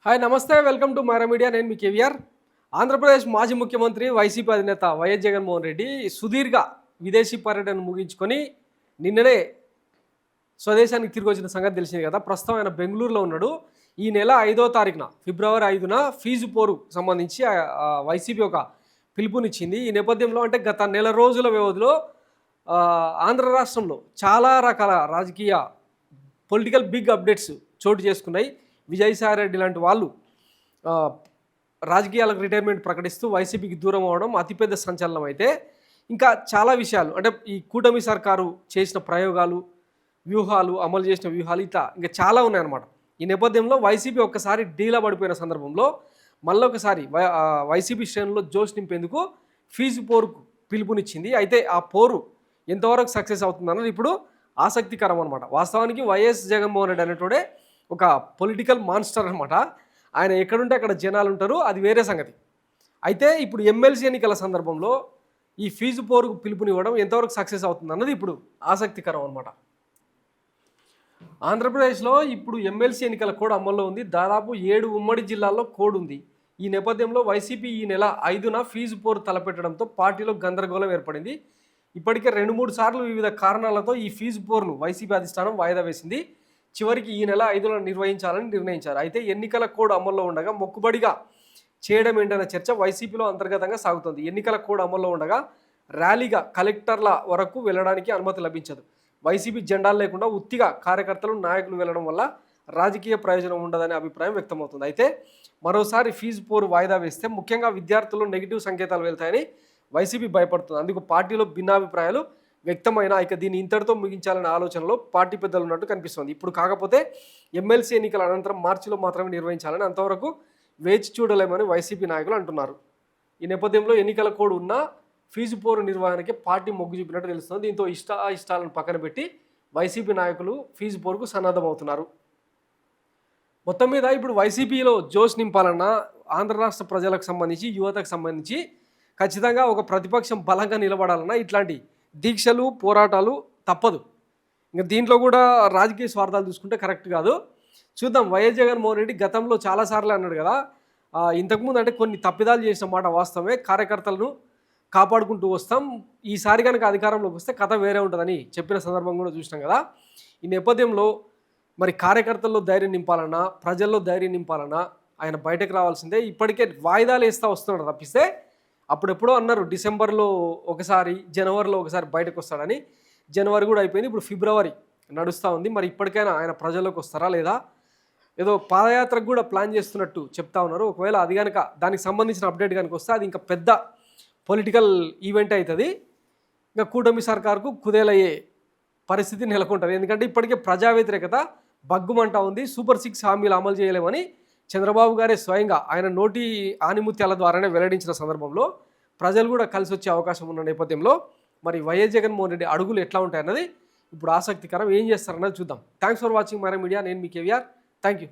Hi నమస్తే welcome to Myra media. నేను మీ కేవీఆర్. ఆంధ్రప్రదేశ్ మాజీ ముఖ్యమంత్రి వైసీపీ అధినేత వైఎస్ జగన్మోహన్ రెడ్డి సుదీర్ఘ విదేశీ పర్యటన ముగించుకొని నిన్ననే స్వదేశానికి తిరిగి వచ్చిన సంగతి తెలిసింది కదా. ప్రస్తుతం ఆయన బెంగళూరులో ఉన్నాడు. ఈ నెల 5వ తారీఖున ఫిబ్రవరి 5న ఫీజు పోరు సంబంధించి వైసీపీ ఒక పిలుపునిచ్చింది. ఈ నేపథ్యంలో అంటే గత నెల రోజుల వ్యవధిలో ఆంధ్ర రాష్ట్రంలో చాలా రకాల రాజకీయ పొలిటికల్ బిగ్ అప్డేట్స్ చోటు చేసుకున్నాయి. విజయసాయిరెడ్డి లాంటి వాళ్ళు రాజకీయాలకు రిటైర్మెంట్ ప్రకటిస్తూ వైసీపీకి దూరం అవడం అతిపెద్ద సంచలనం. అయితే ఇంకా చాలా విషయాలు అంటే ఈ కూటమి సర్కారు చేసిన ప్రయోగాలు, వ్యూహాలు, అమలు చేసిన వ్యూహాలు ఇంకా చాలా ఉన్నాయన్నమాట. ఈ నేపథ్యంలో వైసీపీ ఒక్కసారి డీలా పడిపోయిన సందర్భంలో మళ్ళొకసారి వైసీపీ శ్రేణుల్లో జోష్ నింపేందుకు ఫీజు పోరుకు పిలుపునిచ్చింది. అయితే ఆ పోరు ఎంతవరకు సక్సెస్ అవుతుందన్నది ఇప్పుడు ఆసక్తికరం అనమాట. వాస్తవానికి వైఎస్ జగన్మోహన్ రెడ్డి అనేటోడే ఒక పొలిటికల్ మాన్స్టర్ అనమాట. ఆయన ఎక్కడుంటే అక్కడ జనాలు ఉంటారు, అది వేరే సంగతి. అయితే ఇప్పుడు ఎమ్మెల్సీ ఎన్నికల సందర్భంలో ఈ ఫీజు పోరుకు పిలుపునివ్వడం ఎంతవరకు సక్సెస్ అవుతుంది అన్నది ఇప్పుడు ఆసక్తికరం అనమాట. ఆంధ్రప్రదేశ్లో ఇప్పుడు ఎమ్మెల్సీ ఎన్నికల కోడ్ అమల్లో ఉంది. దాదాపు 7 ఉమ్మడి జిల్లాల్లో కోడ్ ఉంది. ఈ నేపథ్యంలో వైసీపీ ఈ నెల 5న ఫీజు పోరు తలపెట్టడంతో పార్టీలో గందరగోళం ఏర్పడింది. ఇప్పటికే 2-3 సార్లు వివిధ కారణాలతో ఈ ఫీజు పోరును వైసీపీ అధిష్టానం వాయిదా వేసింది. చివరికి ఈ నెల 5న నిర్వహించాలని నిర్ణయించారు. అయితే ఎన్నికల కోడ్ అమల్లో ఉండగా మొక్కుబడిగా చేయడం ఏంటనే చర్చ వైసీపీలో అంతర్గతంగా సాగుతుంది. ఎన్నికల కోడ్ అమల్లో ఉండగా ర్యాలీగా కలెక్టర్ల వరకు వెళ్ళడానికి అనుమతి లభించదు. వైసీపీ జెండాలు లేకుండా ఉత్తిగా కార్యకర్తలు, నాయకులు వెళ్ళడం వల్ల రాజకీయ ప్రయోజనం ఉండదనే అభిప్రాయం వ్యక్తమవుతుంది. అయితే మరోసారి ఫీజు పోరు వాయిదా వేస్తే ముఖ్యంగా విద్యార్థుల్లో నెగిటివ్ సంకేతాలు వెళ్తాయని వైసీపీ భయపడుతుంది. అందుకు పార్టీలో భిన్నాభిప్రాయాలు వ్యక్తమైన ఇక దీన్ని ఇంతటితో ముగించాలనే ఆలోచనలో పార్టీ పెద్దలు ఉన్నట్టు కనిపిస్తుంది. ఇప్పుడు కాకపోతే ఎమ్మెల్సీ ఎన్నికల అనంతరం మార్చిలో మాత్రమే నిర్వహించాలని, అంతవరకు వేచి చూడలేమని వైసీపీ నాయకులు అంటున్నారు. ఈ నేపథ్యంలో ఎన్నికల కోడ్ ఉన్న ఫీజు పోరు నిర్వహణకి పార్టీ మొగ్గు చూపినట్టు తెలుస్తుంది. దీంతో ఇష్టాలను పక్కన పెట్టి వైసీపీ నాయకులు ఫీజు పోరుకు సన్నద్ధమవుతున్నారు. మొత్తం మీద ఇప్పుడు వైసీపీలో జోష్ నింపాలన్నా, ఆంధ్ర రాష్ట్ర ప్రజలకు సంబంధించి, యువతకు సంబంధించి ఖచ్చితంగా ఒక ప్రతిపక్షం బలంగా నిలబడాలన్నా ఇట్లాంటి దీక్షలు, పోరాటాలు తప్పదు. ఇంకా దీంట్లో కూడా రాజకీయ స్వార్థాలు చూసుకుంటే కరెక్ట్ కాదు. చూద్దాం. వైఎస్ జగన్మోహన్ రెడ్డి గతంలో చాలాసార్లు అన్నాడు కదా, ఇంతకుముందు అంటే కొన్ని తప్పిదాలు చేసిన మాట వాస్తవమే, కార్యకర్తలను కాపాడుకుంటూ వస్తాం, ఈసారి కనుక అధికారంలోకి వస్తే కథ వేరే ఉంటుందని చెప్పిన సందర్భం కూడా చూసినాం కదా. ఈ నేపథ్యంలో మరి కార్యకర్తల్లో ధైర్యం నింపాలన్నా, ప్రజల్లో ధైర్యం నింపాలన్నా ఆయన బయటకు రావాల్సిందే. ఇప్పటికే వాయిదాలు వేస్తూ వస్తున్నాడు తప్పిస్తే, అప్పుడెప్పుడో అన్నారు డిసెంబర్లో ఒకసారి, జనవరిలో ఒకసారి బయటకు వస్తాడని. జనవరి కూడా అయిపోయింది, ఇప్పుడు ఫిబ్రవరి నడుస్తూ ఉంది. మరి ఇప్పటికైనా ఆయన ప్రజల్లోకి వస్తారా లేదా, ఏదో పాదయాత్రకు కూడా ప్లాన్ చేస్తున్నట్టు చెప్తా ఉన్నారు. ఒకవేళ అది కనుక దానికి సంబంధించిన అప్డేట్ కనుక వస్తే అది ఇంకా పెద్ద పొలిటికల్ ఈవెంట్ అవుతుంది. ఇంకా కూటమి సర్కారుకు కుదేలయ్యే పరిస్థితి నెలకొంటుంది. ఎందుకంటే ఇప్పటికే ప్రజా వ్యతిరేకత బగ్గుమంటా ఉంది. సూపర్ 6 హామీలు అమలు చేయలేమని చంద్రబాబు గారే స్వయంగా ఆయన నోటి ఆనిముత్యాల ద్వారానే వెల్లడించిన సందర్భంలో ప్రజలు కూడా కలిసి వచ్చే అవకాశం ఉన్న నేపథ్యంలో మరి వైఎస్ జగన్మోహన్ రెడ్డి అడుగులు ఎట్లా ఉంటాయన్నది ఇప్పుడు ఆసక్తికరం. ఏం చేస్తారన్నది చూద్దాం. Thanks for watching Myra media. నేను మీ కేవీఆర్. Thank you.